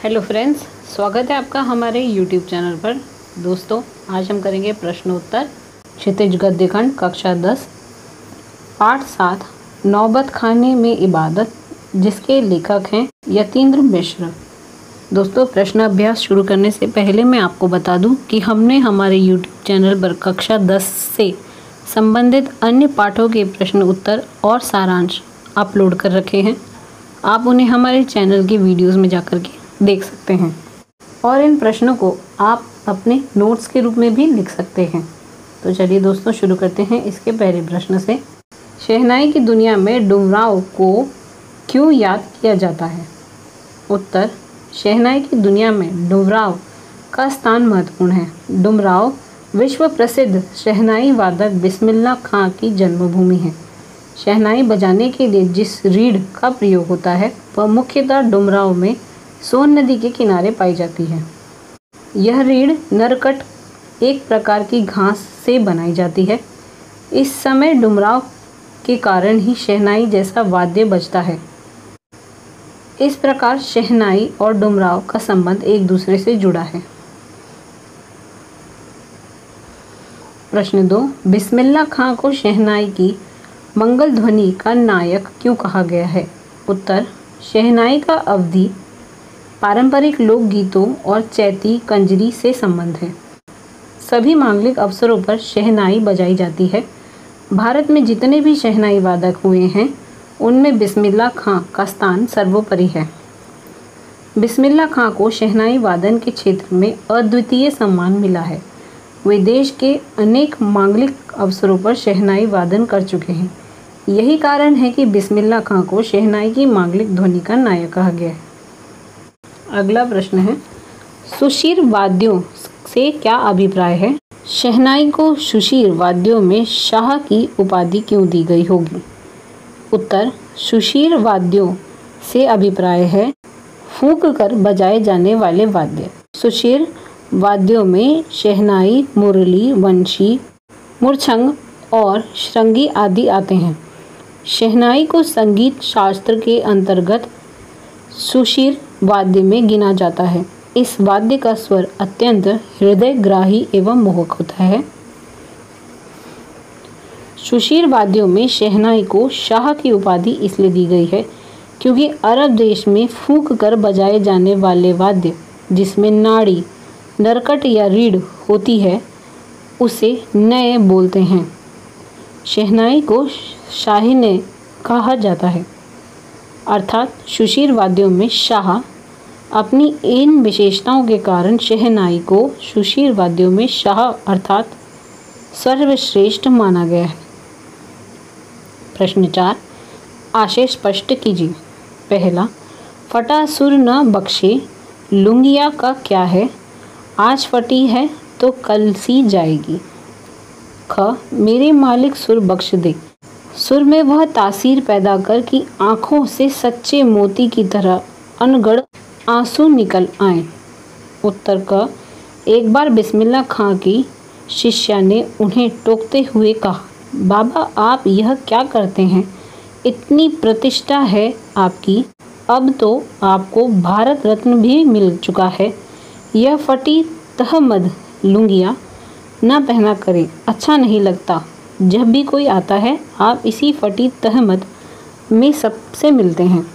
Hello friends, स्वागत है आपका हमारे यूट्यूब चैनल पर। दोस्तों, आज हम करेंगे प्रश्नोत्तर क्षितिज गद्य खंड कक्षा 10 पाठ 7 नौबत खाने में इबादत, जिसके लेखक हैं यतीन्द्र मिश्र। दोस्तों, प्रश्न अभ्यास शुरू करने से पहले मैं आपको बता दूं कि हमने हमारे यूट्यूब चैनल पर कक्षा 10 से संबंधित अन्य पाठों के प्रश्न उत्तर और सारांश अपलोड कर रखे हैं। आप उन्हें हमारे चैनल के वीडियोस में जाकर के देख सकते हैं और इन प्रश्नों को आप अपने नोट्स के रूप में भी लिख सकते हैं। तो चलिए दोस्तों, शुरू करते हैं इसके पहले प्रश्न से। शहनाई की दुनिया में डुमरांव को क्यों याद किया जाता है? उत्तर, शहनाई की दुनिया में डुमरांव का स्थान महत्वपूर्ण है। डुमरांव विश्व प्रसिद्ध शहनाई वादक बिस्मिल्लाह खां की जन्मभूमि है। शहनाई बजाने के लिए जिस रीढ़ का प्रयोग होता है वह मुख्यतः डुमरांव में सोन नदी के किनारे पाई जाती है। यह रीढ़ नरकट एक प्रकार की घास से बनाई जाती है। इस समय डुमरांव के कारण ही शहनाई जैसा वाद्य बजता है। इस प्रकार शहनाई और डुमरांव का संबंध एक दूसरे से जुड़ा है। प्रश्न 2, बिस्मिल्लाह खां को शहनाई की मंगल ध्वनि का नायक क्यों कहा गया है? उत्तर, शहनाई का अवधि पारंपरिक लोकगीतों और चैती कंजरी से संबंध है। सभी मांगलिक अवसरों पर शहनाई बजाई जाती है। भारत में जितने भी शहनाई वादक हुए हैं उनमें बिस्मिल्लाह खां का स्थान सर्वोपरि है। बिस्मिल्लाह खां को शहनाई वादन के क्षेत्र में अद्वितीय सम्मान मिला है। वे देश के अनेक मांगलिक अवसरों पर शहनाई वादन कर चुके हैं। यही कारण है कि बिस्मिल्लाह खां को शहनाई की मांगलिक ध्वनि का नायक कहा गया है। अगला प्रश्न है, सुशीर वाद्यों से क्या अभिप्राय है? शहनाई को सुशीर वाद्यों में शाह की उपाधि क्यों दी गई होगी? उत्तर, सुशीर वाद्यों से अभिप्राय है फूंक कर बजाए जाने वाले वाद्य। सुशीर वाद्यों में शहनाई, मुरली, वंशी, मुरछंग और श्रृंगी आदि आते हैं। शहनाई को संगीत शास्त्र के अंतर्गत सुशीर वाद्य में गिना जाता है। इस वाद्य का स्वर अत्यंत हृदयग्राही एवं मोहक होता है। सुशीर वाद्यों में शहनाई को शाह की उपाधि इसलिए दी गई है क्योंकि अरब देश में फूंक कर बजाए जाने वाले वाद्य जिसमें नाड़ी, नरकट या रीढ़ होती है उसे नए बोलते हैं। शहनाई को शाहीने कहा जाता है, अर्थात सुशीर वाद्यों में शाह। अपनी इन विशेषताओं के कारण शहनाई को सुशीर वाद्यों में शाह अर्थात सर्वश्रेष्ठ माना गया है। प्रश्न 4, आशय स्पष्ट कीजिए। पहला, फटा सुर न बख्शे लुंगिया का क्या है? आज फटी है तो कल सी जाएगी। ख, मेरे मालिक सुर बख्श दे। सुर में वह तासीर पैदा कर कि आँखों से सच्चे मोती की तरह अनगढ़ आंसू निकल आए। उत्तर क, एक बार बिस्मिल्लाह खां की शिष्या ने उन्हें टोकते हुए कहा, बाबा आप यह क्या करते हैं? इतनी प्रतिष्ठा है आपकी, अब तो आपको भारत रत्न भी मिल चुका है। यह फटी तहमद लुंगिया न पहना करें, अच्छा नहीं लगता। जब भी कोई आता है आप इसी फटी तहमद में सबसे मिलते हैं।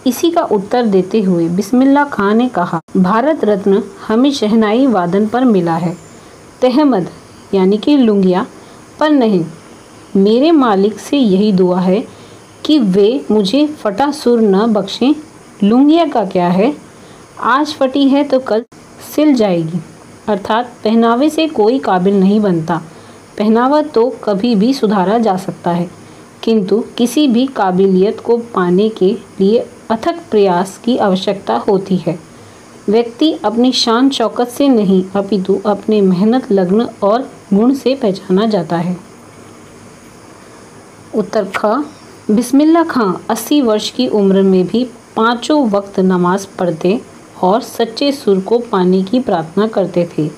इसी का उत्तर देते हुए बिस्मिल्लाह खां ने कहा, भारत रत्न हमें शहनाई वादन पर मिला है, तहमद यानी कि लुंगिया पर नहीं। मेरे मालिक से यही दुआ है कि वे मुझे फटा सुर न बख्शें। लुंगिया का क्या है? आज फटी है तो कल सिल जाएगी, अर्थात पहनावे से कोई काबिल नहीं बनता। पहनावा तो कभी भी सुधारा जा सकता है, किंतु किसी भी काबिलियत को पाने के लिए अथक प्रयास की आवश्यकता होती है। व्यक्ति अपनी शान शौकत से नहीं अपितु अपने मेहनत, लग्न और गुण से पहचाना जाता है। उत्तर ख, बिस्मिल्लाह खां 80 वर्ष की उम्र में भी 5 वक्त नमाज पढ़ते और सच्चे सुर को पाने की प्रार्थना करते थे।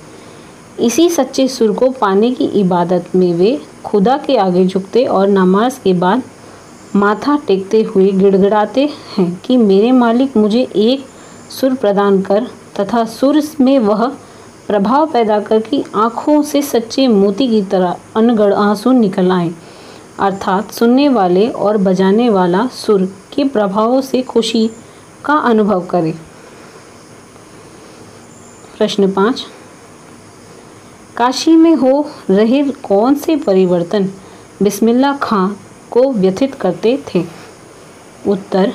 इसी सच्चे सुर को पाने की इबादत में वे खुदा के आगे झुकते और नमाज के बाद माथा टेकते हुए गिड़गिड़ाते हैं कि मेरे मालिक मुझे एक सुर प्रदान कर तथा सुर में वह प्रभाव पैदा कर कि आँखों से सच्चे मोती की तरह अनगढ़ आंसू निकल आए, अर्थात सुनने वाले और बजाने वाला सुर के प्रभावों से खुशी का अनुभव करे। प्रश्न 5, काशी में हो रहे कौन से परिवर्तन बिस्मिल्लाह खां को व्यथित करते थे? उत्तर,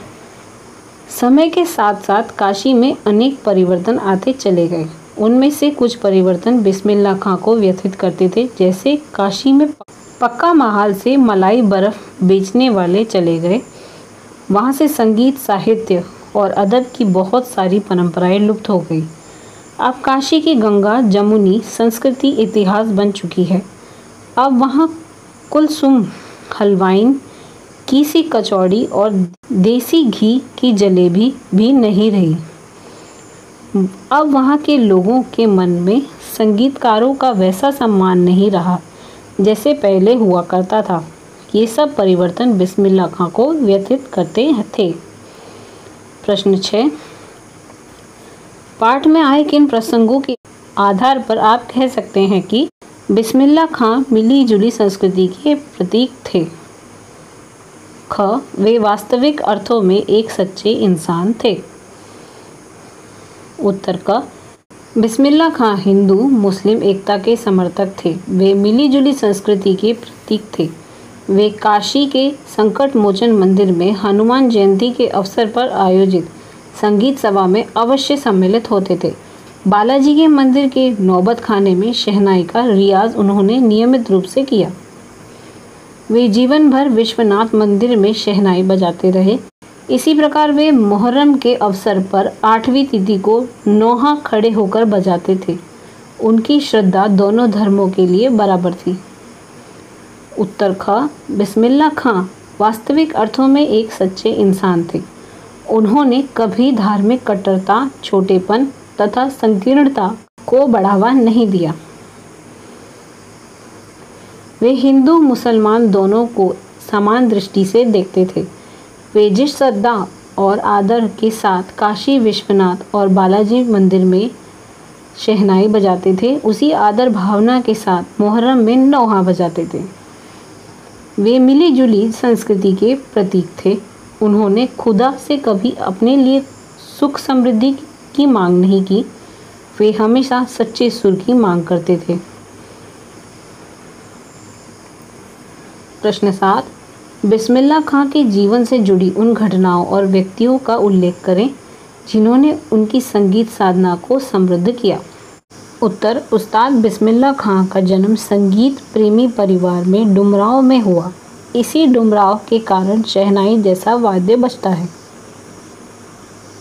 समय के साथ साथ काशी में अनेक परिवर्तन आते चले गए। उनमें से कुछ परिवर्तन बिस्मिल्लाह खां को व्यथित करते थे, जैसे काशी में पक्का महाल से मलाई बर्फ बेचने वाले चले गए। वहाँ से संगीत, साहित्य और अदब की बहुत सारी परंपराएं लुप्त हो गई। अब काशी की गंगा जमुनी संस्कृति इतिहास बन चुकी है। अब वहाँ कुलसुम, हलवाइन की सी कचौड़ी और देसी घी की जलेबी भी नहीं रही। अब वहाँ के लोगों के मन में संगीतकारों का वैसा सम्मान नहीं रहा जैसे पहले हुआ करता था। ये सब परिवर्तन बिस्मिल्लाह खां को व्यथित करते थे। प्रश्न 6, पाठ में आए किन प्रसंगों के आधार पर आप कह सकते हैं कि बिस्मिल्लाह खां मिली जुली संस्कृति के प्रतीक थे? ख, वे वास्तविक अर्थों में एक सच्चे इंसान थे। उत्तर क, बिस्मिल्लाह खां हिंदू मुस्लिम एकता के समर्थक थे। वे मिली जुली संस्कृति के प्रतीक थे। वे काशी के संकट मोचन मंदिर में हनुमान जयंती के अवसर पर आयोजित संगीत सभा में अवश्य सम्मिलित होते थे। बालाजी के मंदिर के नौबत खाने में शहनाई का रियाज उन्होंने नियमित रूप से किया। वे जीवन भर विश्वनाथ मंदिर में शहनाई बजाते रहे। इसी प्रकार वे मुहर्रम के अवसर पर 8वीं तिथि को नौहा खड़े होकर बजाते थे। उनकी श्रद्धा दोनों धर्मों के लिए बराबर थी। उत्तर ख, बिस्मिल्लाह खां वास्तविक अर्थों में एक सच्चे इंसान थे। उन्होंने कभी धार्मिक कट्टरता, छोटेपन तथा संकीर्णता को बढ़ावा नहीं दिया। वे हिंदू मुसलमान दोनों को समान दृष्टि से देखते थे। वे जिस श्रद्धा और आदर के साथ काशी विश्वनाथ और बालाजी मंदिर में शहनाई बजाते थे, उसी आदर भावना के साथ मुहर्रम में नौहा बजाते थे। वे मिली जुली संस्कृति के प्रतीक थे। उन्होंने खुदा से कभी अपने लिए सुख समृद्धि की मांग नहीं की। वे हमेशा सच्चे सुर की मांग करते थे। प्रश्न 7, बिस्मिल्लाह खां के जीवन से जुड़ी उन घटनाओं और व्यक्तियों का उल्लेख करें जिन्होंने उनकी संगीत साधना को समृद्ध किया। उत्तर, उस्ताद बिस्मिल्लाह खां का जन्म संगीत प्रेमी परिवार में डुमराव में हुआ। इसी डुमराव के कारण शहनाई जैसा वाद्य बजता है।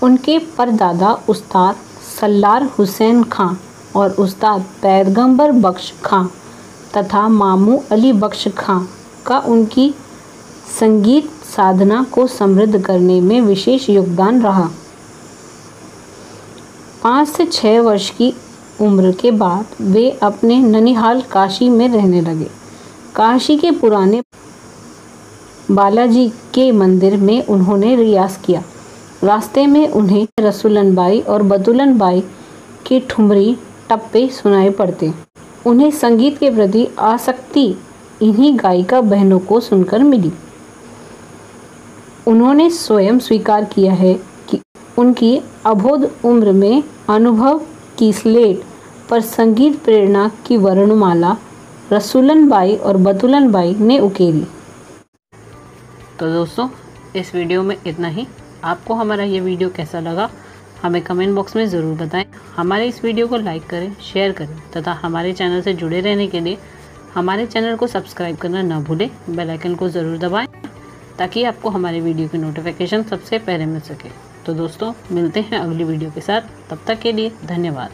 उनके परदादा उस्ताद सल्लार हुसैन खां और उस्ताद पैगंबर बख्श खां तथा मामू अली बख्श खां का उनकी संगीत साधना को समृद्ध करने में विशेष योगदान रहा। 5 से 6 वर्ष की उम्र के बाद वे अपने ननिहाल काशी में रहने लगे। काशी के पुराने बालाजी के मंदिर में उन्होंने रियाज किया। रास्ते में उन्हें रसूलन बाई और बतुलन बाई के ठुमरी टप्पे सुनाई पड़ते। उन्हें संगीत के प्रति आसक्ति इन्हीं गायिका बहनों को सुनकर मिली। उन्होंने स्वयं स्वीकार किया है कि उनकी अबोध उम्र में अनुभव की स्लेट पर संगीत प्रेरणा की वर्णमाला रसूलन बाई और बतुलन बाई ने उकेरी। तो दोस्तों, इस वीडियो में इतना ही। आपको हमारा ये वीडियो कैसा लगा हमें कमेंट बॉक्स में ज़रूर बताएं। हमारे इस वीडियो को लाइक करें, शेयर करें तथा हमारे चैनल से जुड़े रहने के लिए हमारे चैनल को सब्सक्राइब करना ना भूलें। बेल आइकन को ज़रूर दबाएं ताकि आपको हमारे वीडियो की नोटिफिकेशन सबसे पहले मिल सके। तो दोस्तों, मिलते हैं अगली वीडियो के साथ। तब तक के लिए धन्यवाद।